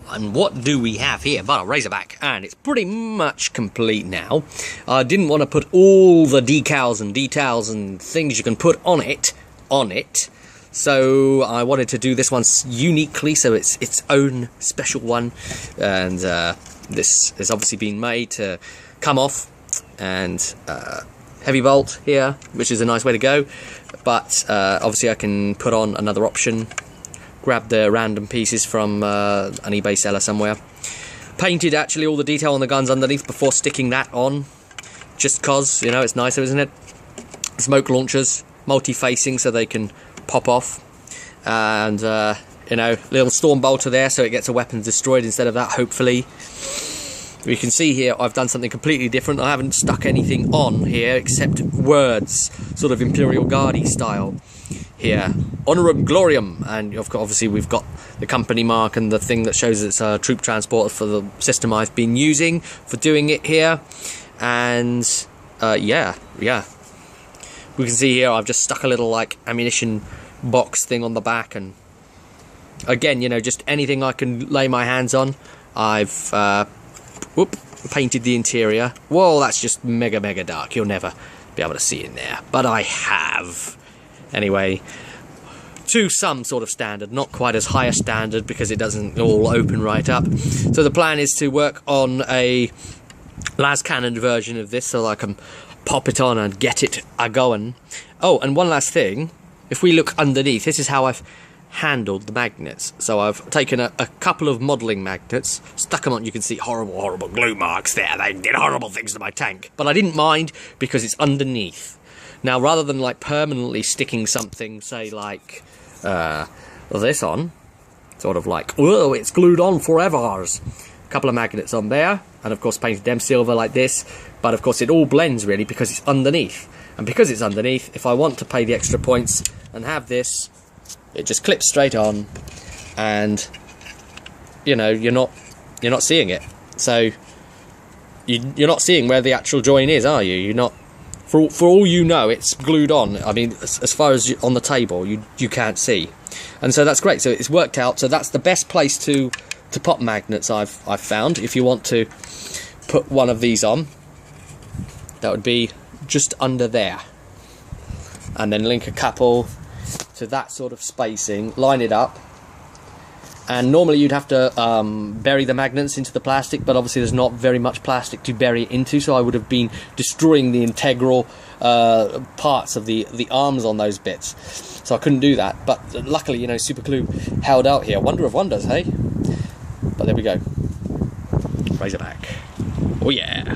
and what do we have here but a Razorback? And it's pretty much complete now. I didn't want to put all the decals and details and things you can put on it, so I wanted to do this one uniquely, so it's its own special one. And this has obviously been made to come off, and heavy bolt here, which is a nice way to go. But obviously I can put on another option, grab the random pieces from an eBay seller somewhere. Painted actually all the detail on the guns underneath before sticking that on, just cause, you know, it's nicer, isn't it? Smoke launchers, multi-facing, so they can pop off. And you know, little storm bolter there so it gets a weapon destroyed instead of that, hopefully. You can see here I've done something completely different. I haven't stuck anything on here except words, sort of Imperial Guardy style here. Honorum Gloriam, and obviously we've got the company mark and the thing that shows it's a troop transporter for the system I've been using for doing it here. And yeah, we can see here I've just stuck a little like ammunition box thing on the back, and again, you know, just anything I can lay my hands on. I've painted the interior. Whoa, that's just mega dark. You'll never be able to see in there, but I have. Anyway, to some sort of standard, not quite as high a standard because it doesn't all open right up. So the plan is to work on a las cannon version of this so I can pop it on and get it a-going. Oh, and one last thing, if we look underneath, this is how I've handled the magnets. So I've taken a couple of modelling magnets, stuck them on. You can see horrible glue marks there. They did horrible things to my tank, but I didn't mind because it's underneath. Now, rather than like permanently sticking something, say like this on, sort of like, whoa, it's glued on forever. A couple of magnets on there, and of course painted them silver like this, but of course it all blends really because it's underneath. And because it's underneath, if I want to pay the extra points and have this, it just clips straight on, and you know, you're not seeing it. So you're not seeing where the actual join is, are you? You're not. For all you know, it's glued on. I mean, as far as on the table, you can't see, and so that's great. So it's worked out. So that's the best place to pop magnets I've found. If you want to put one of these on, that would be just under there, and then link a couple to that sort of spacing, line it up, and normally you'd have to bury the magnets into the plastic, but obviously there's not very much plastic to bury it into, so I would have been destroying the integral parts of the arms on those bits, so I couldn't do that. But luckily, you know, Super Glue held out here. Wonder of wonders, hey? But there we go. Razorback. Oh yeah.